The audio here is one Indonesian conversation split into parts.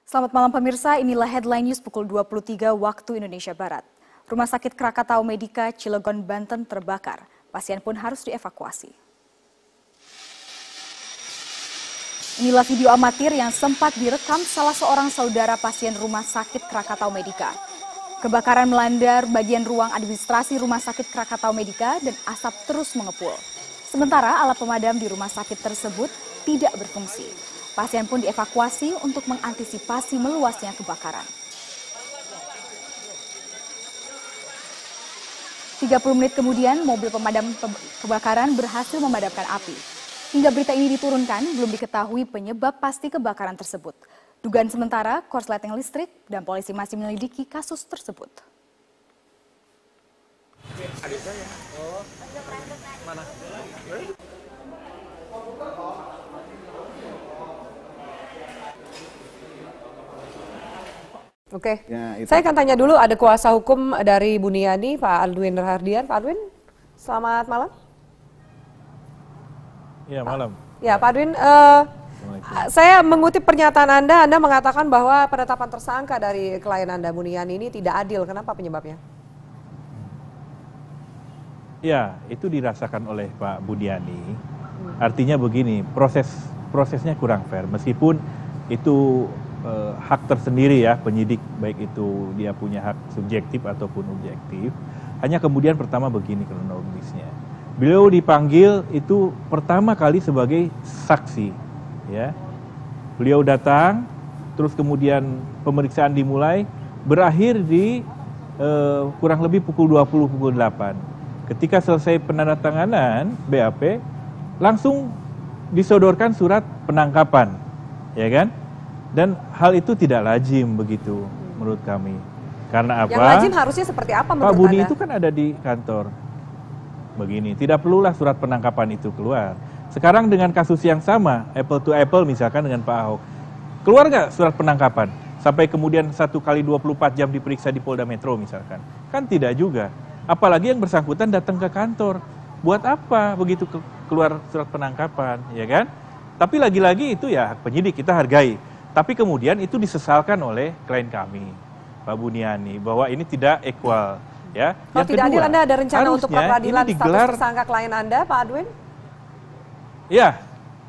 Selamat malam pemirsa, inilah headline news pukul 23 waktu Indonesia Barat. Rumah sakit Krakatau Medika, Cilegon, Banten terbakar. Pasien pun harus dievakuasi. Inilah video amatir yang sempat direkam salah seorang saudara pasien Rumah Sakit Krakatau Medika. Kebakaran melanda bagian ruang administrasi Rumah Sakit Krakatau Medika dan asap terus mengepul. Sementara alat pemadam di rumah sakit tersebut tidak berfungsi. Pasien pun dievakuasi untuk mengantisipasi meluasnya kebakaran. 30 menit kemudian, mobil pemadam kebakaran berhasil memadamkan api. Hingga berita ini diturunkan, belum diketahui penyebab pasti kebakaran tersebut. Dugaan sementara, korsleting listrik dan polisi masih menyelidiki kasus tersebut. Adik saya. Oh. Mana? Oke, saya akan tanya dulu, ada kuasa hukum dari Buniani, Pak Aldwin Rahardian. Pak Aldwin, selamat malam. Ya, malam. Ya, Pak Aldwin, saya mengutip pernyataan Anda mengatakan bahwa penetapan tersangka dari klien Anda, Buniani, ini tidak adil. Kenapa penyebabnya? Ya, itu dirasakan oleh Pak Buniani. Artinya begini, prosesnya kurang fair. Meskipun itu hak tersendiri ya penyidik, baik itu dia punya hak subjektif ataupun objektif. Hanya kemudian pertama begini kronologisnya. Beliau dipanggil itu pertama kali sebagai saksi, ya. Beliau datang, terus kemudian pemeriksaan dimulai, berakhir di kurang lebih pukul 20, pukul 8. Ketika selesai penandatanganan BAP, langsung disodorkan surat penangkapan, ya kan? Dan hal itu tidak lazim begitu menurut kami. Karena apa? Yang lazim harusnya seperti apa menurut Pak Buni Anda? itu kan ada di kantor. Begini, tidak perlulah surat penangkapan itu keluar. Sekarang dengan kasus yang sama, apple to apple misalkan dengan Pak Ahok. Keluar nggak surat penangkapan? Sampai kemudian 1 kali 24 jam diperiksa di Polda Metro misalkan. Kan tidak juga. Apalagi yang bersangkutan datang ke kantor. Buat apa begitu keluar surat penangkapan, ya kan? Tapi lagi-lagi itu ya hak penyidik, kita hargai. Tapi kemudian itu disesalkan oleh klien kami, Pak Buniani, bahwa ini tidak equal. Ya. Kalau tidak adil, Anda ada rencana untuk pra-peradilan status tersangka klien Anda, Pak Aldwin? Ya,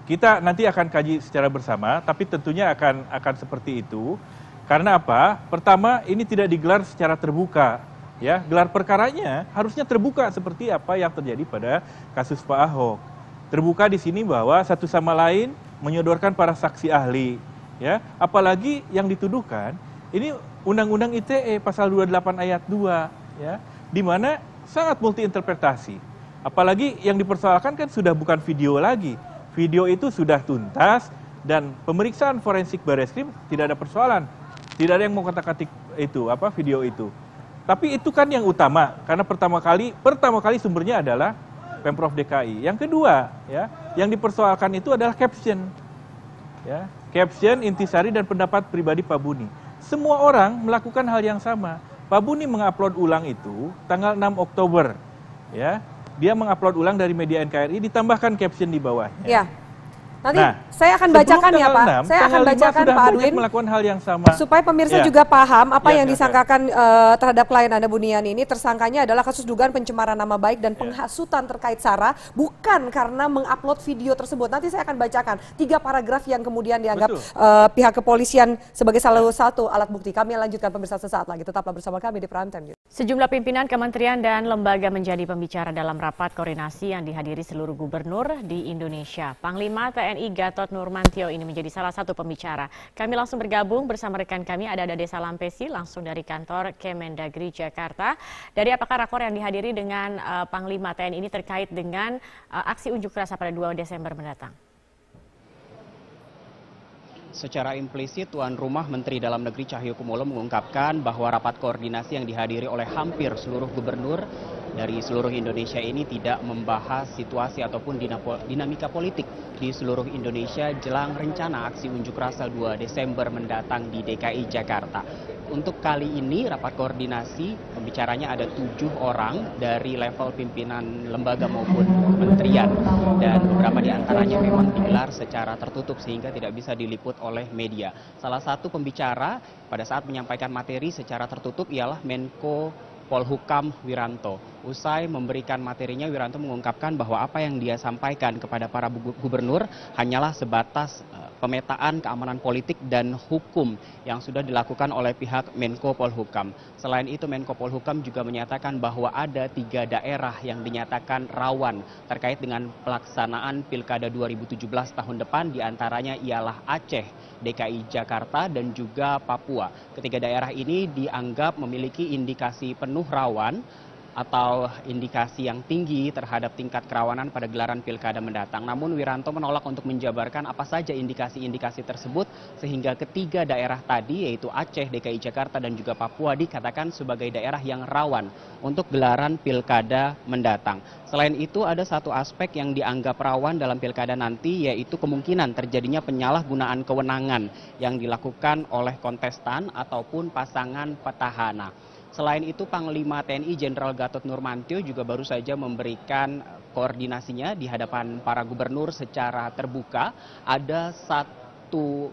kita nanti akan kaji secara bersama, tapi tentunya akan seperti itu. Karena apa? Pertama, ini tidak digelar secara terbuka. Ya, gelar perkaranya harusnya terbuka seperti apa yang terjadi pada kasus Pak Ahok. Terbuka di sini bahwa satu sama lain menyodorkan para saksi ahli. Ya, apalagi yang dituduhkan ini Undang-Undang ITE pasal 28 ayat 2, ya, di mana sangat multi interpretasi. Apalagi yang dipersoalkan kan sudah bukan video lagi. Video itu sudah tuntas dan pemeriksaan forensik Barreskrim tidak ada persoalan. Tidak ada yang mau kata-katik itu video itu. Tapi itu kan yang utama karena pertama kali sumbernya adalah Pemprov DKI. Yang kedua, ya, yang dipersoalkan itu adalah caption. Ya, caption, intisari dan pendapat pribadi Pak Buni. Semua orang melakukan hal yang sama. Pak Buni mengupload ulang itu tanggal 6 Oktober. Ya, dia mengupload ulang dari media NKRI ditambahkan caption di bawahnya. Ya. Nanti saya akan bacakan ya Pak. Saya akan bacakan Pak Aldwin melakukan hal yang sama. Supaya pemirsa juga paham apa yang disangkakan terhadap klien Anda Buniani ini. Tersangkanya adalah kasus dugaan pencemaran nama baik dan penghasutan terkait SARA, bukan karena mengupload video tersebut. Nanti saya akan bacakan 3 paragraf yang kemudian dianggap pihak kepolisian sebagai salah satu alat bukti. Kami lanjutkan pemirsa sesaat lagi. Tetaplah bersama kami di Prime Time. Sejumlah pimpinan kementerian dan lembaga menjadi pembicara dalam rapat koordinasi yang dihadiri seluruh gubernur di Indonesia. Panglima TNI Gatot Nurmantio ini menjadi salah satu pembicara. Kami langsung bergabung bersama rekan kami, ada Dede Salampesi langsung dari kantor Kemendagri Jakarta. Dari apakah rakor yang dihadiri dengan Panglima TNI ini terkait dengan aksi unjuk rasa pada 2 Desember mendatang? Secara implisit, tuan rumah Menteri Dalam Negeri Cahyokumolo mengungkapkan bahwa rapat koordinasi yang dihadiri oleh hampir seluruh gubernur dari seluruh Indonesia ini tidak membahas situasi ataupun dinamika politik di seluruh Indonesia jelang rencana aksi unjuk rasa 2 Desember mendatang di DKI Jakarta. untuk kali ini rapat koordinasi pembicaranya ada 7 orang dari level pimpinan lembaga maupun kementerian, dan beberapa di antaranya memang digelar secara tertutup sehingga tidak bisa diliput oleh media. Salah satu pembicara pada saat menyampaikan materi secara tertutup ialah Menko Polhukam Wiranto. Usai memberikan materinya, Wiranto mengungkapkan bahwa apa yang dia sampaikan kepada para gubernur hanyalah sebatas pemetaan keamanan politik dan hukum yang sudah dilakukan oleh pihak Menko Polhukam. Selain itu, Menko Polhukam juga menyatakan bahwa ada 3 daerah yang dinyatakan rawan terkait dengan pelaksanaan Pilkada 2017 tahun depan, diantaranya ialah Aceh, DKI Jakarta, dan juga Papua. Ketiga daerah ini dianggap memiliki indikasi penuh rawan atau indikasi yang tinggi terhadap tingkat kerawanan pada gelaran pilkada mendatang. Namun Wiranto menolak untuk menjabarkan apa saja indikasi-indikasi tersebut, sehingga ketiga daerah tadi yaitu Aceh, DKI Jakarta, dan juga Papua dikatakan sebagai daerah yang rawan untuk gelaran pilkada mendatang. Selain itu ada satu aspek yang dianggap rawan dalam pilkada nanti, yaitu kemungkinan terjadinya penyalahgunaan kewenangan yang dilakukan oleh kontestan ataupun pasangan petahana. Selain itu, Panglima TNI Jenderal Gatot Nurmantio juga baru saja memberikan koordinasinya di hadapan para gubernur secara terbuka. Ada satu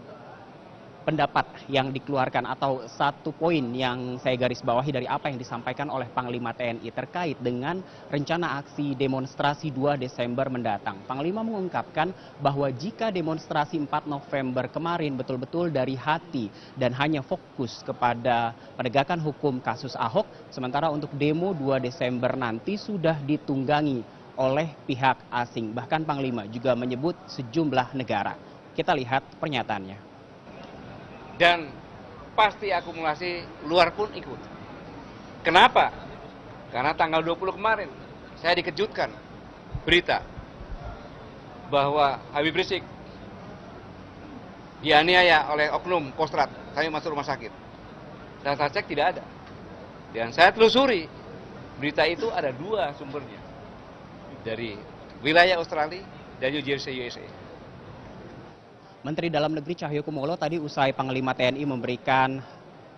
pendapat yang dikeluarkan atau satu poin yang saya garis bawahi dari apa yang disampaikan oleh Panglima TNI terkait dengan rencana aksi demonstrasi 2 Desember mendatang. Panglima mengungkapkan bahwa jika demonstrasi 4 November kemarin betul-betul dari hati dan hanya fokus kepada penegakan hukum kasus Ahok, sementara untuk demo 2 Desember nanti sudah ditunggangi oleh pihak asing. Bahkan Panglima juga menyebut sejumlah negara. Kita lihat pernyataannya. Dan pasti akumulasi luar pun ikut. Kenapa? Karena tanggal 20 kemarin saya dikejutkan berita bahwa Habib Rizik dianiaya oleh oknum Kostrad sampai masuk rumah sakit. Dan saya cek tidak ada. Dan saya telusuri berita itu ada 2 sumbernya, dari wilayah Australia dan New Jersey, USA. Menteri Dalam Negeri Cahyokumolo tadi usai Panglima TNI memberikan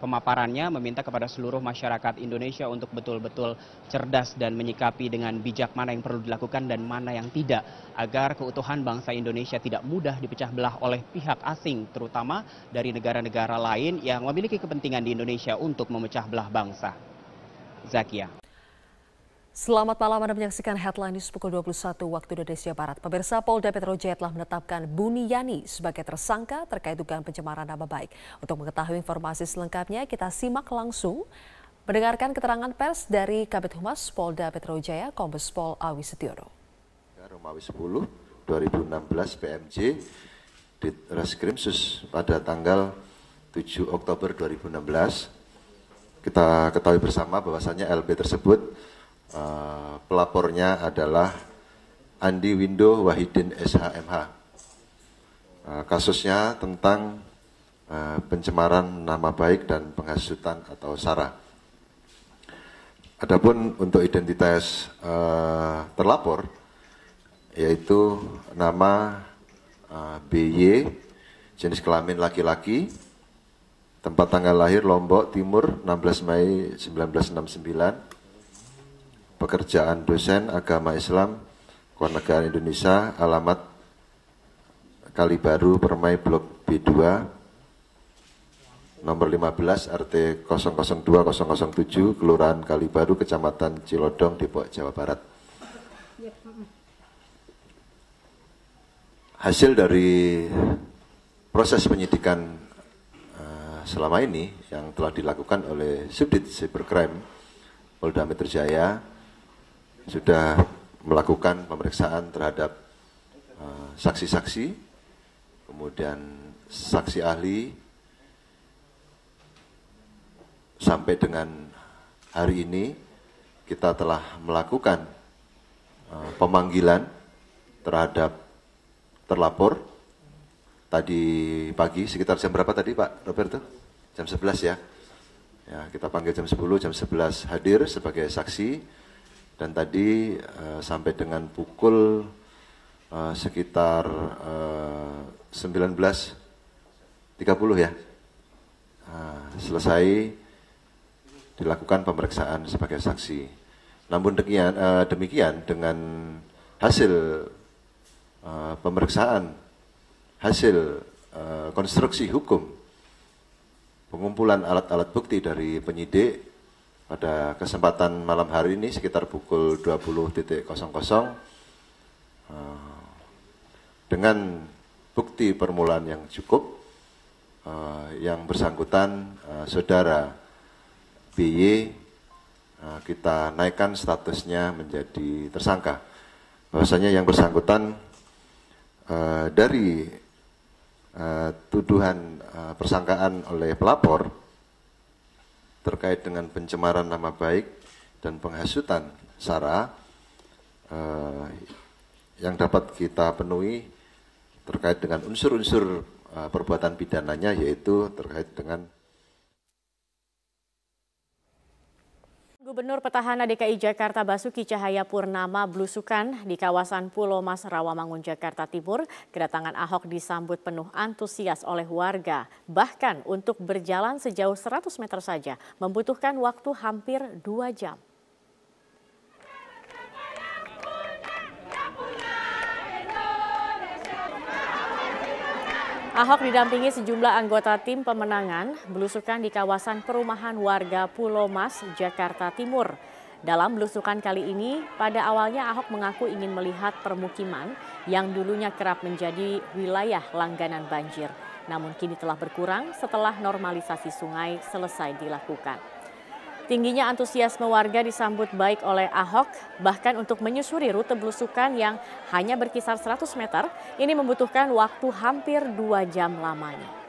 pemaparannya meminta kepada seluruh masyarakat Indonesia untuk betul-betul cerdas dan menyikapi dengan bijak mana yang perlu dilakukan dan mana yang tidak, agar keutuhan bangsa Indonesia tidak mudah dipecah belah oleh pihak asing, terutama dari negara-negara lain yang memiliki kepentingan di Indonesia untuk memecah belah bangsa. Zakia. Selamat malam, Anda menyaksikan Headline News pukul 21 waktu Indonesia Barat. Pemirsa, Polda Metro Jaya telah menetapkan Buniyani sebagai tersangka terkait dugaan pencemaran nama baik. Untuk mengetahui informasi selengkapnya, kita simak langsung mendengarkan keterangan pers dari Kabid Humas Polda Metro Jaya, Kombes Pol Awi Setiono. Romawi 10 2016 PMJ di Reskrim Sus pada tanggal 7 Oktober 2016. Kita ketahui bersama bahwasannya LB tersebut pelapornya adalah Andi Windo Wahidin SHMH. Kasusnya tentang pencemaran nama baik dan penghasutan atau SARA. Adapun untuk identitas terlapor, yaitu nama BY, jenis kelamin laki-laki, tempat tanggal lahir Lombok Timur 16 Mei 1969, pekerjaan dosen agama Islam, Kewarganegaraan Indonesia, alamat Kali Baru, Permai, Blok B2, nomor 15, RT 002007, Kelurahan Kali Baru, Kecamatan Cilodong, Depok, Jawa Barat. Hasil dari proses penyidikan selama ini yang telah dilakukan oleh Subdit Cybercrime Polda Metro Jaya sudah melakukan pemeriksaan terhadap saksi-saksi, kemudian saksi ahli, sampai dengan hari ini kita telah melakukan pemanggilan terhadap terlapor. Tadi pagi sekitar jam berapa tadi Pak Roberto? Jam 11 ya. Ya, kita panggil jam 10, jam 11 hadir sebagai saksi. Dan tadi sampai dengan pukul sekitar 19.30 ya, selesai dilakukan pemeriksaan sebagai saksi. Namun demikian dengan hasil pemeriksaan, hasil konstruksi hukum, pengumpulan alat-alat bukti dari penyidik pada kesempatan malam hari ini sekitar pukul 20.00 dengan bukti permulaan yang cukup, yang bersangkutan saudara BY kita naikkan statusnya menjadi tersangka. Bahwasanya yang bersangkutan dari tuduhan persangkaan oleh pelapor terkait dengan pencemaran nama baik dan penghasutan SARA yang dapat kita penuhi terkait dengan unsur-unsur perbuatan pidananya, yaitu terkait dengan Gubernur Petahana DKI Jakarta Basuki Cahayapurnama belusukan di kawasan Pulau Mas Rawamangun, Jakarta Timur. Kedatangan Ahok disambut penuh antusias oleh warga. Bahkan untuk berjalan sejauh 100 meter saja membutuhkan waktu hampir 2 jam. Ahok didampingi sejumlah anggota tim pemenangan belusukan di kawasan perumahan warga Pulau Mas, Jakarta Timur. Dalam belusukan kali ini, pada awalnya Ahok mengaku ingin melihat permukiman yang dulunya kerap menjadi wilayah langganan banjir. Namun kini telah berkurang setelah normalisasi sungai selesai dilakukan. Tingginya antusiasme warga disambut baik oleh Ahok, bahkan untuk menyusuri rute belusukan yang hanya berkisar 100 meter, ini membutuhkan waktu hampir 2 jam lamanya.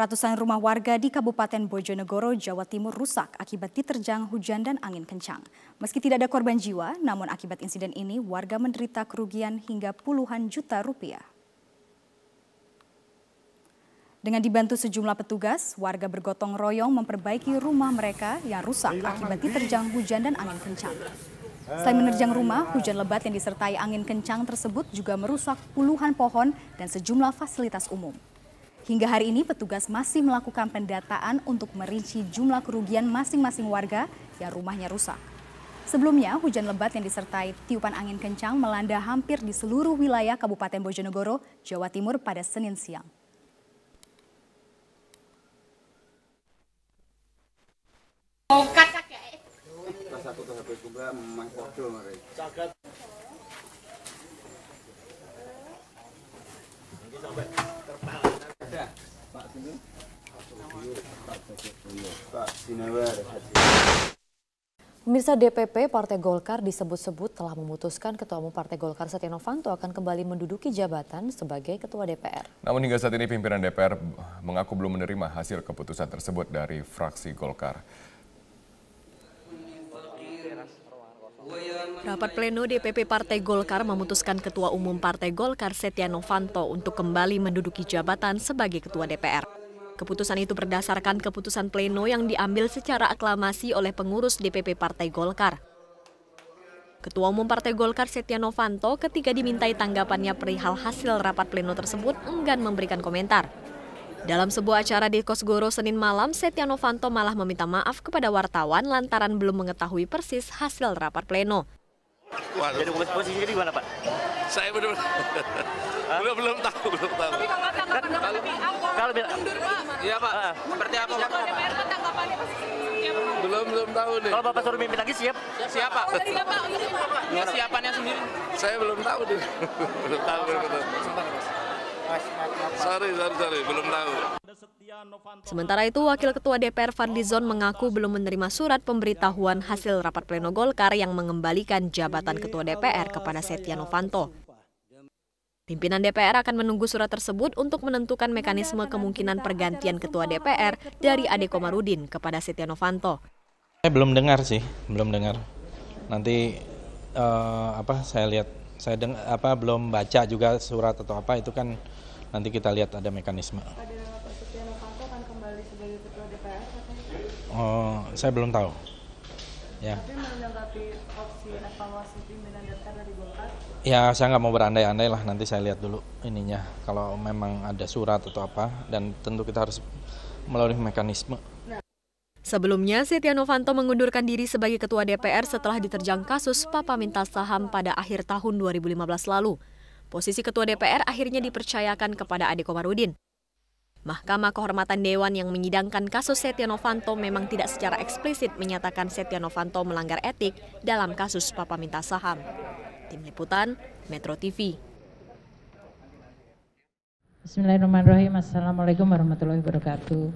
Ratusan rumah warga di Kabupaten Bojonegoro, Jawa Timur rusak akibat diterjang hujan dan angin kencang. Meski tidak ada korban jiwa, namun akibat insiden ini warga menderita kerugian hingga puluhan juta rupiah. Dengan dibantu sejumlah petugas, warga bergotong royong memperbaiki rumah mereka yang rusak akibat diterjang hujan dan angin kencang. Selain menerjang rumah, hujan lebat yang disertai angin kencang tersebut juga merusak puluhan pohon dan sejumlah fasilitas umum. Hingga hari ini petugas masih melakukan pendataan untuk merinci jumlah kerugian masing-masing warga yang rumahnya rusak. Sebelumnya, hujan lebat yang disertai tiupan angin kencang melanda hampir di seluruh wilayah Kabupaten Bojonegoro, Jawa Timur pada Senin siang. Pemirsa, DPP Partai Golkar disebut-sebut telah memutuskan Ketua Umum Partai Golkar Setia Novanto akan kembali menduduki jabatan sebagai Ketua DPR. Namun hingga saat ini pimpinan DPR mengaku belum menerima hasil keputusan tersebut dari fraksi Golkar. Rapat pleno DPP Partai Golkar memutuskan Ketua Umum Partai Golkar Setia Novanto untuk kembali menduduki jabatan sebagai Ketua DPR. Keputusan itu berdasarkan keputusan pleno yang diambil secara aklamasi oleh pengurus DPP Partai Golkar. Ketua Umum Partai Golkar Setia Novanto ketika dimintai tanggapannya perihal hasil rapat pleno tersebut enggan memberikan komentar. Dalam sebuah acara di Kosgoro Senin malam, Setia Novanto malah meminta maaf kepada wartawan lantaran belum mengetahui persis hasil rapat pleno. Jadi posisinya di mana, Pak? Saya belum tahu. Kalau iya, Pak. Seperti apa, Pak? Belum tahu nih. Kalau Bapak suruh mimpin lagi siap? Siap, Pak. Siapannya sendiri? Saya belum tahu deh. Belum tahu. Sorry, belum tahu. Sementara itu, Wakil Ketua DPR Fadlizon mengaku belum menerima surat pemberitahuan hasil rapat pleno Golkar yang mengembalikan jabatan Ketua DPR kepada Setia Novanto. Pimpinan DPR akan menunggu surat tersebut untuk menentukan mekanisme kemungkinan pergantian Ketua DPR dari Adekomarudin kepada Setia Novanto. Saya belum dengar sih, belum dengar. Nanti saya lihat, belum baca juga surat atau apa, itu kan nanti kita lihat ada mekanisme. Setia Novanto akan kembali sebagai Ketua DPR katanya? Oh, saya belum tahu. Ya. Tapi menanggapi opsi evaluasi pimpinan DPR dari Golkar? Ya, saya nggak mau berandai-andai lah, nanti saya lihat dulu ininya. Kalau memang ada surat atau apa, dan tentu kita harus melalui mekanisme. Sebelumnya, Setia Novanto mengundurkan diri sebagai Ketua DPR setelah diterjang kasus Papa Minta Saham pada akhir tahun 2015 lalu. Posisi Ketua DPR akhirnya dipercayakan kepada Adekomarudin. Mahkamah Kehormatan Dewan yang menyidangkan kasus Setia Novanto memang tidak secara eksplisit menyatakan Setia Novanto melanggar etik dalam kasus Papa Minta Saham. Tim Liputan, Metro TV. Bismillahirrahmanirrahim. Assalamualaikum warahmatullahi wabarakatuh.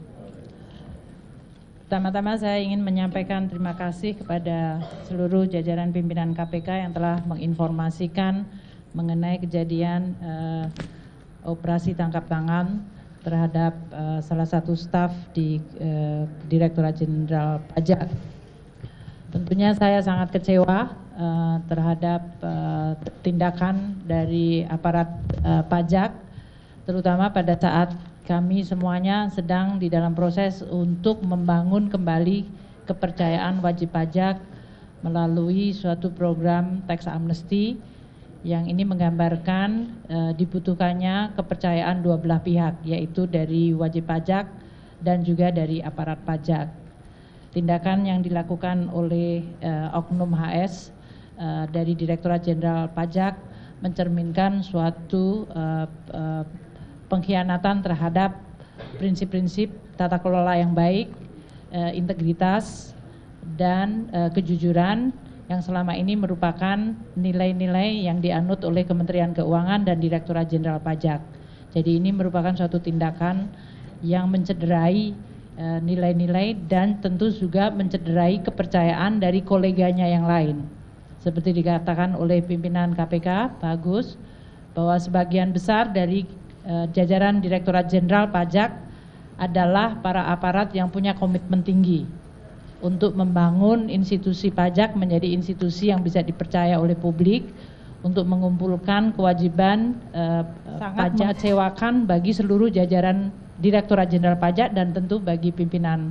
Pertama-tama saya ingin menyampaikan terima kasih kepada seluruh jajaran pimpinan KPK yang telah menginformasikan mengenai kejadian operasi tangkap tangan terhadap salah satu staf di Direktorat Jenderal Pajak. Tentunya saya sangat kecewa terhadap tindakan dari aparat pajak, terutama pada saat kami semuanya sedang di dalam proses untuk membangun kembali kepercayaan wajib pajak melalui suatu program tax amnesty yang ini menggambarkan dibutuhkannya kepercayaan dua belah pihak, yaitu dari wajib pajak dan juga dari aparat pajak. Tindakan yang dilakukan oleh Oknum HS dari Direktorat Jenderal Pajak mencerminkan suatu pengkhianatan terhadap prinsip-prinsip tata kelola yang baik, integritas, dan kejujuran yang selama ini merupakan nilai-nilai yang dianut oleh Kementerian Keuangan dan Direktorat Jenderal Pajak. Jadi ini merupakan suatu tindakan yang mencederai nilai-nilai dan tentu juga mencederai kepercayaan dari koleganya yang lain. Seperti dikatakan oleh pimpinan KPK, Pak Agus, bahwa sebagian besar dari jajaran Direktorat Jenderal Pajak adalah para aparat yang punya komitmen tinggi untuk membangun institusi pajak menjadi institusi yang bisa dipercaya oleh publik untuk mengumpulkan kewajiban sangat mengecewakan bagi seluruh jajaran Direktorat Jenderal Pajak dan tentu bagi pimpinan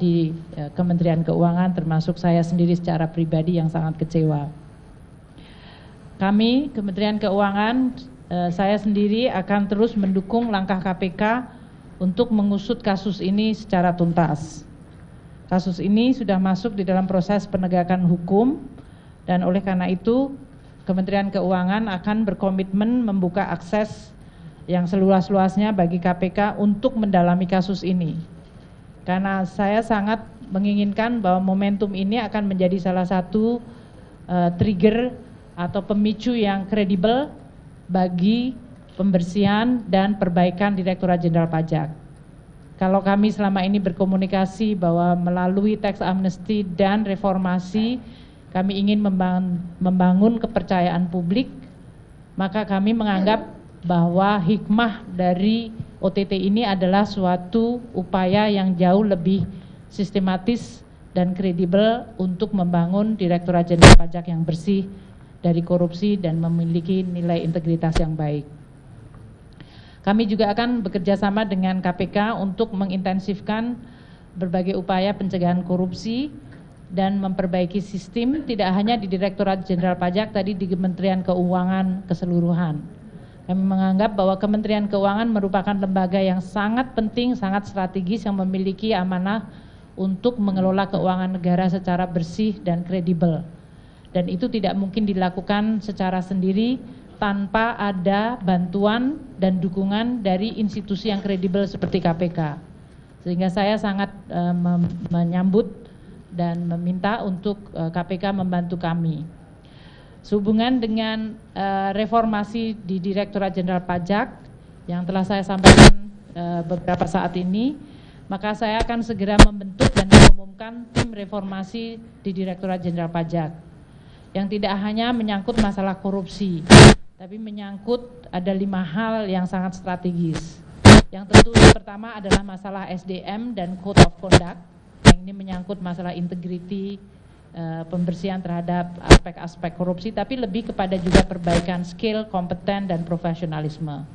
di Kementerian Keuangan, termasuk saya sendiri secara pribadi yang sangat kecewa. Kami Kementerian Keuangan, saya sendiri akan terus mendukung langkah KPK untuk mengusut kasus ini secara tuntas. Kasus ini sudah masuk di dalam proses penegakan hukum dan oleh karena itu Kementerian Keuangan akan berkomitmen membuka akses yang seluas-luasnya bagi KPK untuk mendalami kasus ini. Karena saya sangat menginginkan bahwa momentum ini akan menjadi salah satu trigger atau pemicu yang kredibel bagi pembersihan dan perbaikan Direktorat Jenderal Pajak. Kalau kami selama ini berkomunikasi bahwa melalui tax amnesty dan reformasi kami ingin membangun kepercayaan publik, maka kami menganggap bahwa hikmah dari OTT ini adalah suatu upaya yang jauh lebih sistematis dan kredibel untuk membangun Direktorat Jenderal Pajak yang bersih dari korupsi dan memiliki nilai integritas yang baik. Kami juga akan bekerja sama dengan KPK untuk mengintensifkan berbagai upaya pencegahan korupsi dan memperbaiki sistem tidak hanya di Direktorat Jenderal Pajak, tadi di Kementerian Keuangan keseluruhan. Kami menganggap bahwa Kementerian Keuangan merupakan lembaga yang sangat penting, sangat strategis yang memiliki amanah untuk mengelola keuangan negara secara bersih dan kredibel. Dan itu tidak mungkin dilakukan secara sendiri tanpa ada bantuan dan dukungan dari institusi yang kredibel seperti KPK. Sehingga saya sangat menyambut dan meminta untuk KPK membantu kami. Sehubungan dengan reformasi di Direktorat Jenderal Pajak yang telah saya sampaikan beberapa saat ini, maka saya akan segera membentuk dan mengumumkan tim reformasi di Direktorat Jenderal Pajak yang tidak hanya menyangkut masalah korupsi, tapi menyangkut ada 5 hal yang sangat strategis. Yang tentu yang pertama adalah masalah SDM dan Code of Conduct, yang ini menyangkut masalah integriti, pembersihan terhadap aspek-aspek korupsi, tapi lebih kepada juga perbaikan skill, kompeten, dan profesionalisme.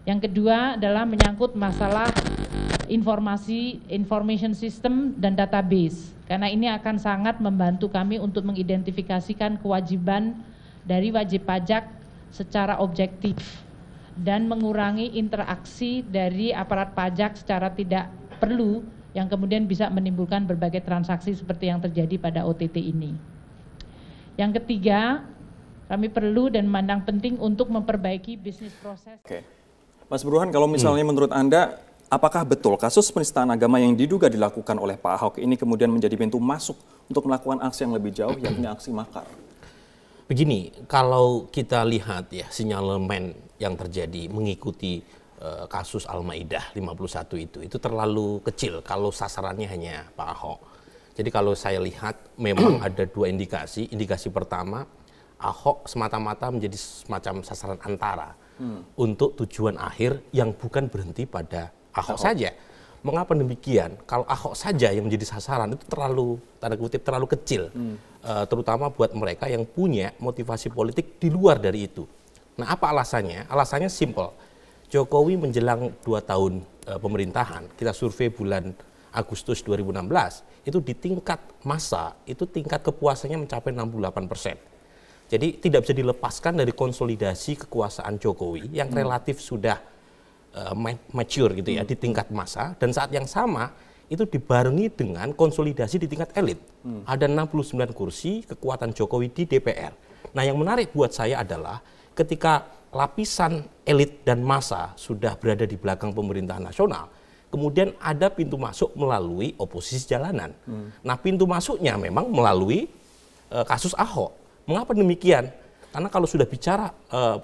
Yang kedua adalah menyangkut masalah information system dan database, karena ini akan sangat membantu kami untuk mengidentifikasikan kewajiban dari wajib pajak secara objektif dan mengurangi interaksi dari aparat pajak secara tidak perlu yang kemudian bisa menimbulkan berbagai transaksi seperti yang terjadi pada OTT ini. Yang ketiga, kami perlu dan memandang penting untuk memperbaiki bisnis proses. Oke. Mas Burhan, kalau misalnya menurut Anda, apakah betul kasus penistaan agama yang diduga dilakukan oleh Pak Ahok ini kemudian menjadi pintu masuk untuk melakukan aksi yang lebih jauh, yakni aksi makar? Begini, kalau kita lihat ya sinyalemen yang terjadi mengikuti kasus Al-Maidah 51 itu terlalu kecil kalau sasarannya hanya Pak Ahok. Jadi kalau saya lihat memang ada 2 indikasi. Indikasi pertama, Ahok semata-mata menjadi semacam sasaran antara untuk tujuan akhir yang bukan berhenti pada Ahok saja. Mengapa demikian? Kalau Ahok saja yang menjadi sasaran itu terlalu, tanda kutip, terlalu kecil. Terutama buat mereka yang punya motivasi politik di luar dari itu. Nah, apa alasannya? Alasannya simple. Jokowi menjelang 2 tahun pemerintahan, kita survei bulan Agustus 2016, itu di tingkat massa, itu tingkat kepuasannya mencapai 68%. Jadi tidak bisa dilepaskan dari konsolidasi kekuasaan Jokowi yang relatif sudah mature gitu ya di tingkat massa, dan saat yang sama itu dibarengi dengan konsolidasi di tingkat elit. Ada 69 kursi kekuatan Jokowi di DPR. Nah, yang menarik buat saya adalah ketika lapisan elit dan massa sudah berada di belakang pemerintahan nasional, kemudian ada pintu masuk melalui oposisi jalanan. Nah, pintu masuknya memang melalui kasus Ahok. Mengapa demikian? Karena kalau sudah bicara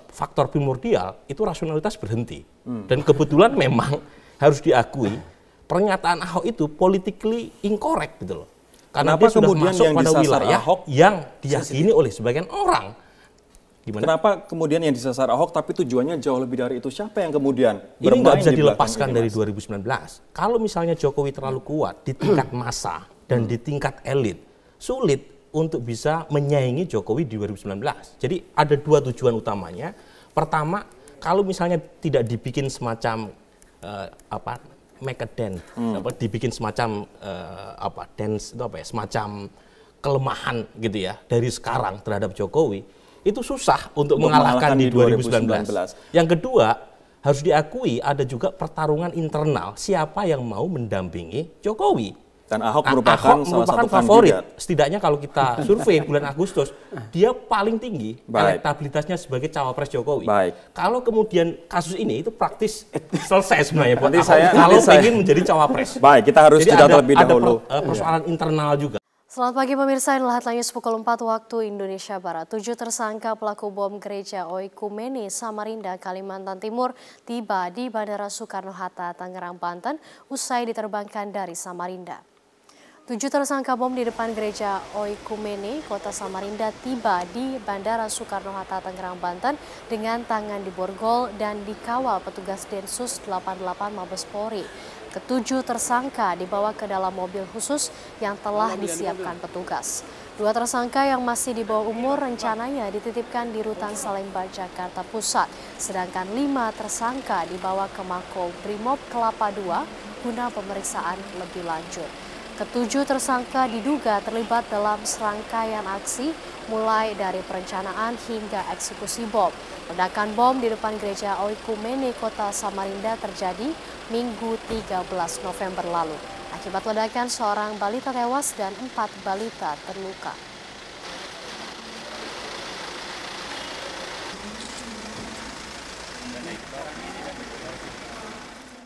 faktor primordial, itu rasionalitas berhenti. Dan kebetulan memang harus diakui, pernyataan Ahok itu politically incorrect gitu loh. Karena dia sudah masuk pada wilayah Ahok yang diyakini oleh sebagian orang. Gimana? Kenapa kemudian yang disasar Ahok tapi tujuannya jauh lebih dari itu? Siapa yang kemudian ini nggak bisa dilepaskan dari 2019. Kalau misalnya Jokowi terlalu kuat di tingkat massa dan di tingkat elit, sulit untuk bisa menyaingi Jokowi di 2019. Jadi ada 2 tujuan utamanya. Pertama, kalau misalnya tidak dibikin semacam make a dance, dibikin semacam dance itu semacam kelemahan gitu ya dari sekarang terhadap Jokowi, itu susah untuk mengalahkan di 2019. Yang kedua, harus diakui ada juga pertarungan internal siapa yang mau mendampingi Jokowi. Dan Ahok merupakan salah satu favorit. Setidaknya kalau kita survei bulan Agustus, dia paling tinggi elektabilitasnya sebagai cawapres Jokowi. Kalau kemudian kasus ini itu praktis selesai sebenarnya buat Ahok kalau ingin menjadi cawapres. Baik, kita harus jeda terlebih dahulu. Ada persoalan internal juga. Selamat pagi pemirsa, inilah Headline News pukul 4 waktu Indonesia Barat. 7 tersangka pelaku bom gereja Oikumene, Samarinda, Kalimantan Timur tiba di Bandara Soekarno-Hatta, Tangerang, Banten usai diterbangkan dari Samarinda. 7 tersangka bom di depan gereja Oikumene, kota Samarinda tiba di Bandara Soekarno-Hatta, Tangerang, Banten dengan tangan diborgol dan dikawal petugas Densus 88 Mabes Polri. Ketujuh tersangka dibawa ke dalam mobil khusus yang telah disiapkan petugas. 2 tersangka yang masih di bawah umur rencananya dititipkan di Rutan Salemba, Jakarta Pusat. Sedangkan 5 tersangka dibawa ke Mako Brimob Kelapa II guna pemeriksaan lebih lanjut. Ketujuh tersangka diduga terlibat dalam serangkaian aksi mulai dari perencanaan hingga eksekusi bom. Ledakan bom di depan gereja Oikumene, kota Samarinda terjadi Minggu 13 November lalu. Akibat ledakan seorang balita tewas dan 4 balita terluka.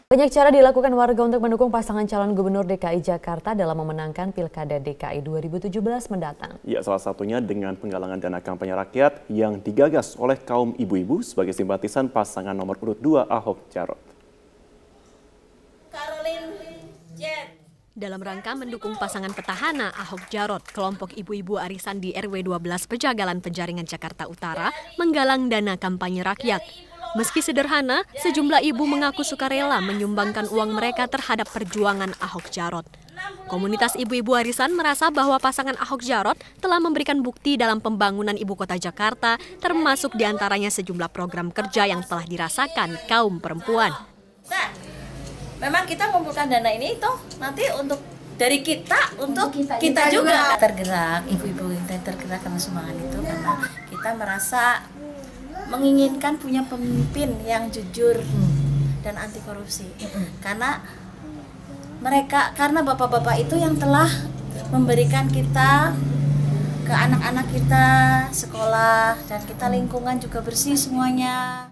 Banyak cara dilakukan warga untuk mendukung pasangan calon gubernur DKI Jakarta dalam memenangkan Pilkada DKI 2017 mendatang. Ya, salah satunya dengan penggalangan dana kampanye rakyat yang digagas oleh kaum ibu-ibu sebagai simpatisan pasangan nomor urut 2 Ahok Jarot. Dalam rangka mendukung pasangan petahana Ahok Jarot, kelompok ibu-ibu arisan di RW 12 Pejagalan Penjaringan Jakarta Utara menggalang dana kampanye rakyat. Meski sederhana, sejumlah ibu mengaku sukarela menyumbangkan uang mereka terhadap perjuangan Ahok Jarot. Komunitas ibu-ibu arisan merasa bahwa pasangan Ahok Jarot telah memberikan bukti dalam pembangunan ibu kota Jakarta, termasuk diantaranya sejumlah program kerja yang telah dirasakan kaum perempuan. Memang kita mengumpulkan dana ini toh nanti untuk dari kita untuk kita juga tergerak, ibu-ibu kita tergerak karena sumbangan itu, karena kita merasa menginginkan punya pemimpin yang jujur dan anti korupsi. Karena bapak-bapak itu yang telah memberikan kita ke anak-anak kita sekolah, dan kita lingkungan juga bersih semuanya.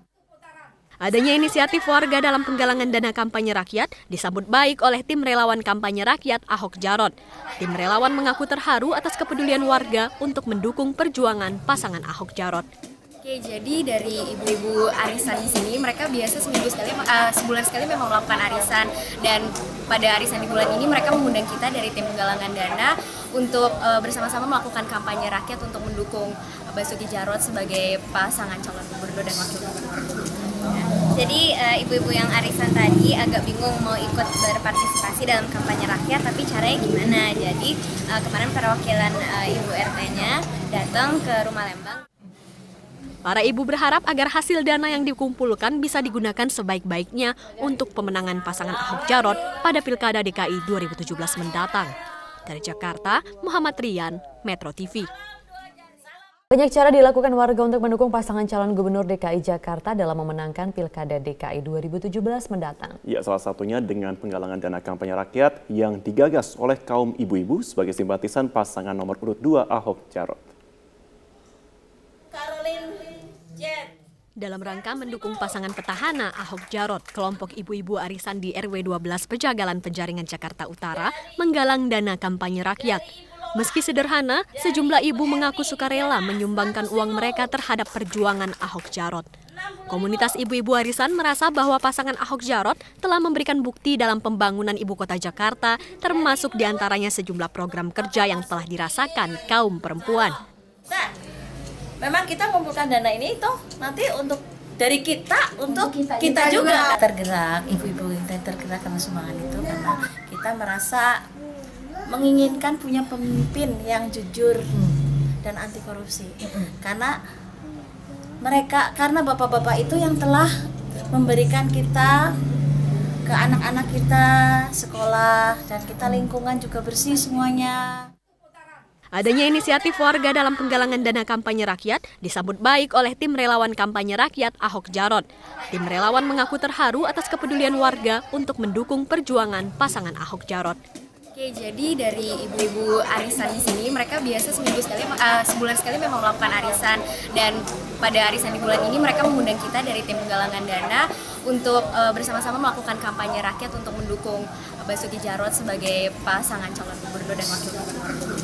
Adanya inisiatif warga dalam penggalangan dana kampanye rakyat disambut baik oleh tim relawan kampanye rakyat Ahok Jarot. Tim relawan mengaku terharu atas kepedulian warga untuk mendukung perjuangan pasangan Ahok Jarot. Oke, jadi dari ibu-ibu arisan di sini, mereka biasa sebulan sekali memang melakukan arisan, dan pada arisan di bulan ini mereka mengundang kita dari tim penggalangan dana untuk bersama-sama melakukan kampanye rakyat untuk mendukung Basuki Jarot sebagai pasangan calon gubernur dan wakil gubernur. Jadi ibu-ibu yang arisan tadi agak bingung mau ikut berpartisipasi dalam kampanye rakyat, tapi caranya gimana? Jadi kemarin perwakilan ibu RT-nya datang ke Rumah Lembang. Para ibu berharap agar hasil dana yang dikumpulkan bisa digunakan sebaik-baiknya untuk pemenangan pasangan Ahok Jarot pada Pilkada DKI 2017 mendatang. Dari Jakarta, Muhammad Rian, Metro TV. Banyak cara dilakukan warga untuk mendukung pasangan calon gubernur DKI Jakarta dalam memenangkan Pilkada DKI 2017 mendatang. Ya, salah satunya dengan penggalangan dana kampanye rakyat yang digagas oleh kaum ibu-ibu sebagai simpatisan pasangan nomor urut 2 Ahok Jarot. Dalam rangka mendukung pasangan petahana Ahok Jarot, kelompok ibu-ibu arisan di RW 12 Pejagalan Penjaringan Jakarta Utara menggalang dana kampanye rakyat. Meski sederhana, sejumlah ibu mengaku sukarela menyumbangkan uang mereka terhadap perjuangan Ahok Jarot. Komunitas ibu-ibu arisan merasa bahwa pasangan Ahok Jarot telah memberikan bukti dalam pembangunan ibu kota Jakarta, termasuk diantaranya sejumlah program kerja yang telah dirasakan kaum perempuan. Memang kita mengumpulkan dana ini toh nanti untuk dari kita untuk kita juga tergerak, ibu-ibu kita tergerak karena sumbangan itu, karena kita merasa menginginkan punya pemimpin yang jujur dan anti korupsi. Karena bapak-bapak itu yang telah memberikan kita ke anak-anak kita sekolah, dan kita lingkungan juga bersih semuanya. Adanya inisiatif warga dalam penggalangan dana kampanye rakyat disambut baik oleh tim relawan kampanye rakyat Ahok Jarot. Tim relawan mengaku terharu atas kepedulian warga untuk mendukung perjuangan pasangan Ahok Jarot. Oke, jadi dari ibu-ibu arisan di sini, mereka biasa sebulan sekali memang melakukan arisan, dan pada arisan di bulan ini mereka mengundang kita dari tim penggalangan dana untuk bersama-sama melakukan kampanye rakyat untuk mendukung Basuki Jarot sebagai pasangan calon gubernur dan wakil gubernur.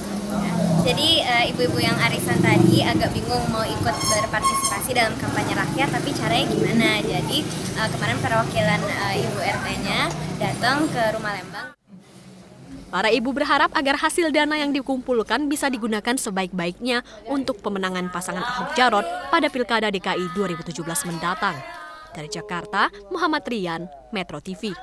Jadi ibu-ibu yang arisan tadi agak bingung mau ikut berpartisipasi dalam kampanye rakyat, tapi caranya gimana? Jadi kemarin perwakilan ibu RT-nya datang ke Rumah Lembang. Para ibu berharap agar hasil dana yang dikumpulkan bisa digunakan sebaik-baiknya untuk pemenangan pasangan Ahok Jarot pada Pilkada DKI 2017 mendatang. Dari Jakarta, Muhammad Rian, Metro TV.